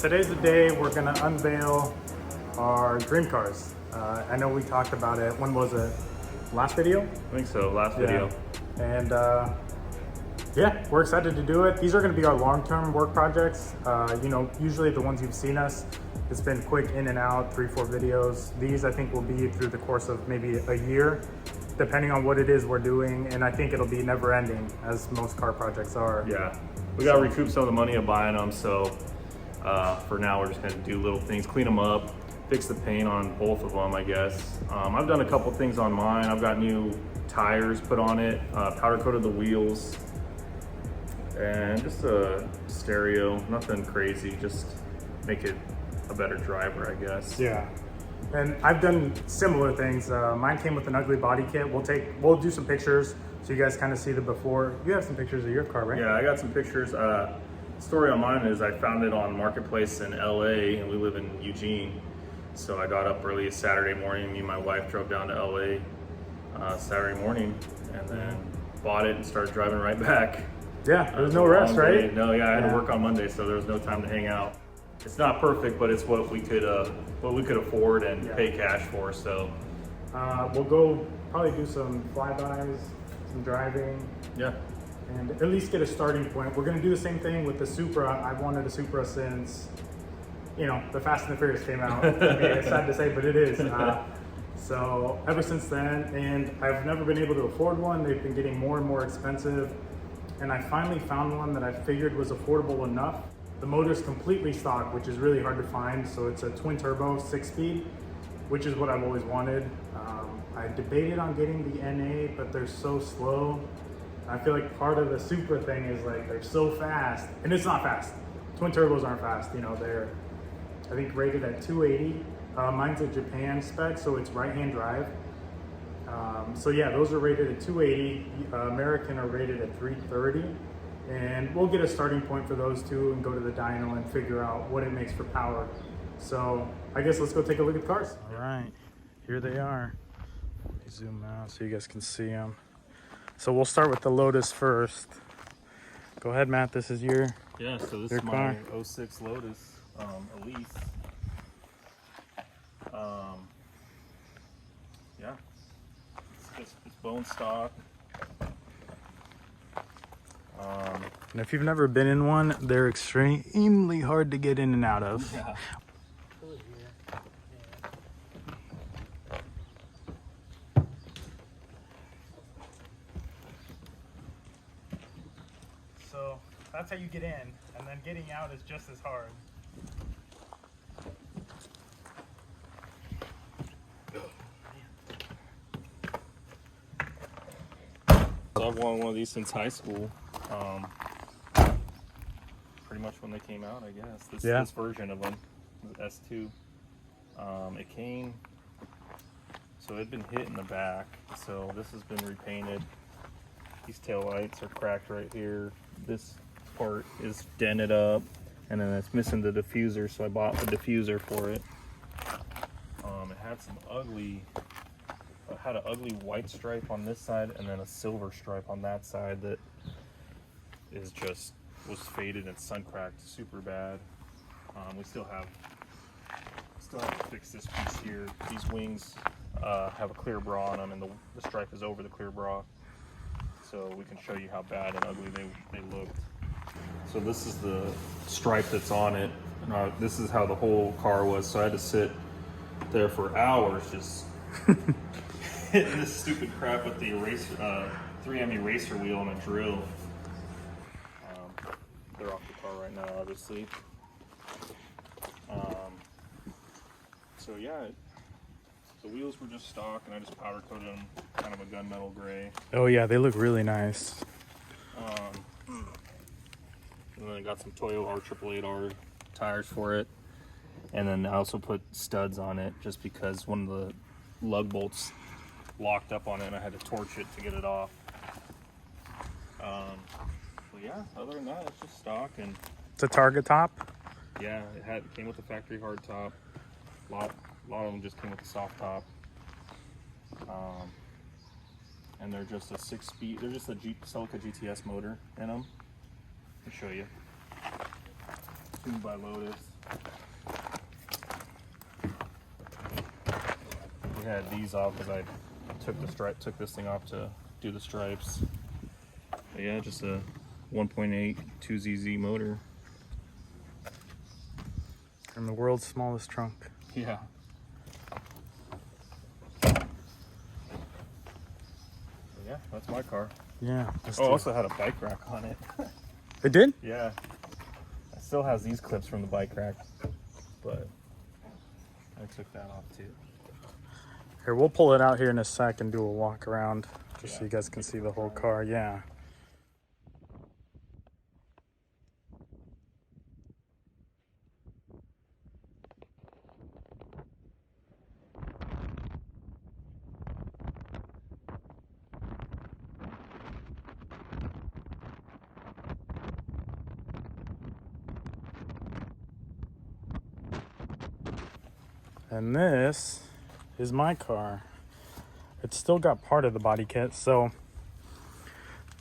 today's the day we're gonna unveil our dream cars. I know we talked about it. When was it? Last video? I think so, last video. And yeah, we're excited to do it. These are gonna be our long-term work projects. You know, usually the ones you've seen us, it's been quick in and out, 3-4 videos. These I think will be through the course of maybe a year, depending on what it is we're doing. And I think it'll be never ending, as most car projects are. Yeah, we gotta recoup some of the money of buying them. So for now, we're just gonna do little things, clean them up, fix the paint on both of them, I guess. I've done a couple things on mine. I've got new tires put on it, powder coated the wheels, and just a stereo, nothing crazy, just make it a better driver, I guess. Yeah, and I've done similar things. Mine came with an ugly body kit. We'll do some pictures so you guys kind of see the before. You have some pictures of your car, right? Yeah, I got some pictures. Story on mine is I found it on Marketplace in LA, and we live in Eugene. So I got up early Saturday morning. Me and my wife drove down to LA Saturday morning, and then bought it and started driving right back. Yeah, there was no rest, right? No, yeah, I had to work on Monday, so there was no time to hang out. It's not perfect, but it's what we could afford and pay cash for. So we'll go probably do some flybys, some driving. Yeah. And at least get a starting point. We're gonna do the same thing with the Supra. I've wanted a Supra since, you know, the Fast and the Furious came out. I mean, it's sad to say, but it is. So ever since then, and I've never been able to afford one. They've been getting more and more expensive. And I finally found one that I figured was affordable enough. The motor's completely stock, which is really hard to find. So it's a twin turbo 6-speed, which is what I've always wanted. I debated on getting the NA, but they're so slow. I feel like part of the Supra thing is like they're so fast, and it's not fast. Twin turbos aren't fast. You know, they're I think rated at 280. Mine's a Japan spec, so it's right-hand drive. So yeah, those are rated at 280. American are rated at 330. And we'll get a starting point for those two and go to the dyno and figure out what it makes for power. So I guess let's go take a look at the cars. All right, here they are. Let me zoom out so you guys can see them. So we'll start with the Lotus first. Go ahead, Matt, this is your Yeah, so this your is car. my 06 Lotus Elise. Yeah, it's bone stock. And if you've never been in one, they're extremely hard to get in and out of. Yeah. So that's how you get in, and then getting out is just as hard. I've wanted one of these since high school. Pretty much when they came out, I guess. This version of them, the S2. It came, so it'd been hit in the back, so this has been repainted. These taillights are cracked right here. This part is dented up, and then it's missing the diffuser, so I bought the diffuser for it. It had some ugly, had an ugly white stripe on this side, and then a silver stripe on that side that was faded and sun cracked super bad. We still have to fix this piece here. These wings have a clear bra on them, and the stripe is over the clear bra, so we can show you how bad and ugly they looked. So this is the stripe that's on it. This is how the whole car was, so I had to sit there for hours just hitting this stupid crap with the eraser, 3M eraser wheel and a drill. They're off the car right now, obviously. So yeah, the wheels were just stock, and I just powder coated them kind of a gunmetal gray. Oh yeah, they look really nice. And then I got some Toyo R888R tires for it. And then I also put studs on it just because one of the lug bolts locked up on it and I had to torch it to get it off. So yeah, other than that, it's just stock. And It's a Target top? yeah, it came with a factory hard top. A lot of them just came with a soft top. And they're just a 6-speed, they're just a Celica GTS motor in them. I'll show you. Tuned by Lotus. We had these off because I took this thing off to do the stripes. But yeah, just a 1.8 2ZZ motor. And the world's smallest trunk. Yeah. Yeah, that's my car. Yeah. Oh, also had a bike rack on it. It did? Yeah. It still has these clips from the bike rack, but I took that off too. Here, we'll pull it out here in a sec and do a walk around just so Yeah, you guys can see the whole car. Yeah. And this is my car. It's still got part of the body kit. So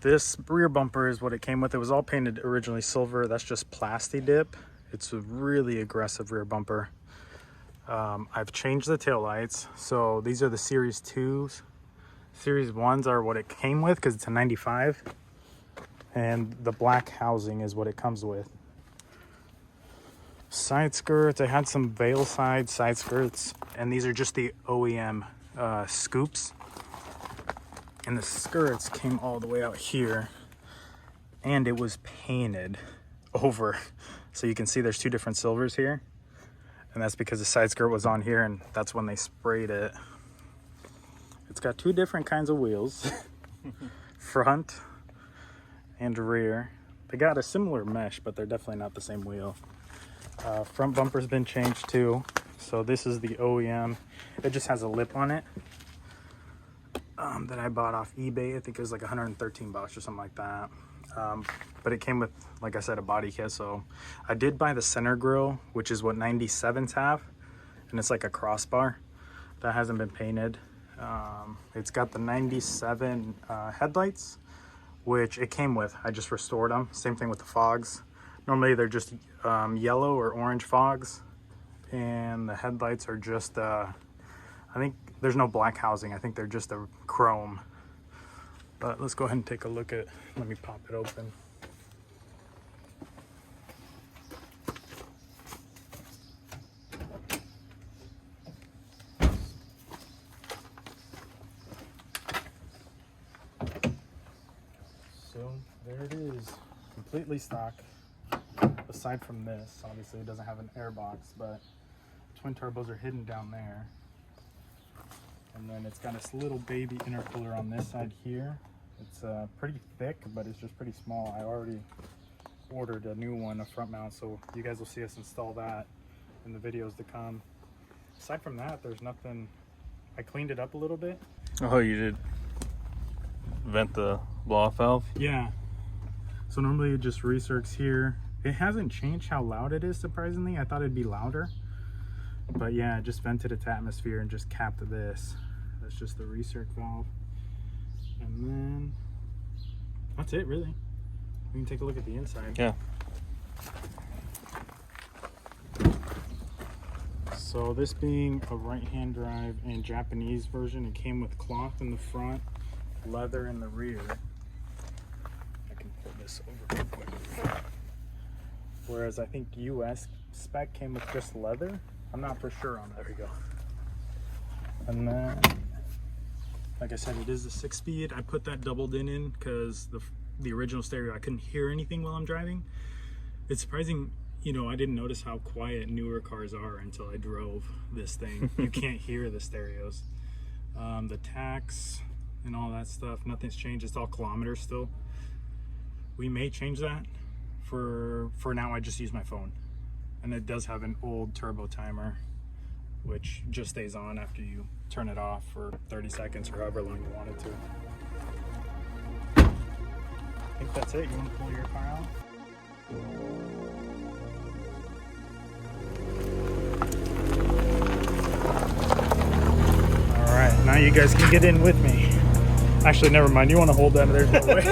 this rear bumper is what it came with. It was all painted originally silver. That's just plasti dip. It's a really aggressive rear bumper. I've changed the taillights. So these are the Series 2s. Series 1s are what it came with because it's a 95. And the black housing is what it comes with. Side skirts, I had some veil side skirts, and these are just the OEM scoops. And the skirts came all the way out here, and it was painted over. So you can see there's two different silvers here, and that's because the side skirt was on here, and that's when they sprayed it. It's got two different kinds of wheels, front and rear. They got a similar mesh, but they're definitely not the same wheel. Front bumper's been changed too. So this is the OEM. It just has a lip on it that I bought off eBay. I think it was like 113 bucks or something like that. But it came with, like I said, a body kit. So I did buy the center grille, which is what 97s have. And it's like a crossbar. That hasn't been painted. It's got the 97 headlights, which it came with. I just restored them. Same thing with the fogs. Normally they're just yellow or orange fogs, and the headlights are just, I think there's no black housing. I think they're just a chrome. But let's go ahead and take a look at, let me pop it open. So there it is, completely stock. Aside from this, obviously it doesn't have an airbox, but twin turbos are hidden down there. And then it's got this little baby intercooler on this side here. It's pretty thick, but it's just pretty small. I already ordered a new one, a front mount, so you guys will see us install that in the videos to come. Aside from that, there's nothing. I cleaned it up a little bit. Oh, you did vent the blow-off valve? Yeah. So normally it just recircs here. It hasn't changed how loud it is, surprisingly. I thought it'd be louder. But yeah, it just vented its atmosphere and just capped this. That's just the recirc valve. And then that's it, really. We can take a look at the inside. Yeah. So this being a right-hand drive and Japanese version, it came with cloth in the front, leather in the rear. I can pull this over real quick. Whereas I think US spec came with just leather. I'm not for sure on that. There we go. And then, like I said, it is a 6-speed. I put that doubled in because the original stereo, I couldn't hear anything while I'm driving. It's surprising, you know, I didn't notice how quiet newer cars are until I drove this thing. You can't hear the stereos. The tax and all that stuff, nothing's changed. It's all kilometers still. We may change that. For now, I just use my phone. And it does have an old turbo timer, which just stays on after you turn it off for 30 seconds or however long you want it to. I think that's it. You want to pull your car out? All right, now you guys can get in with me. Actually, never mind. You want to hold that? There's no way.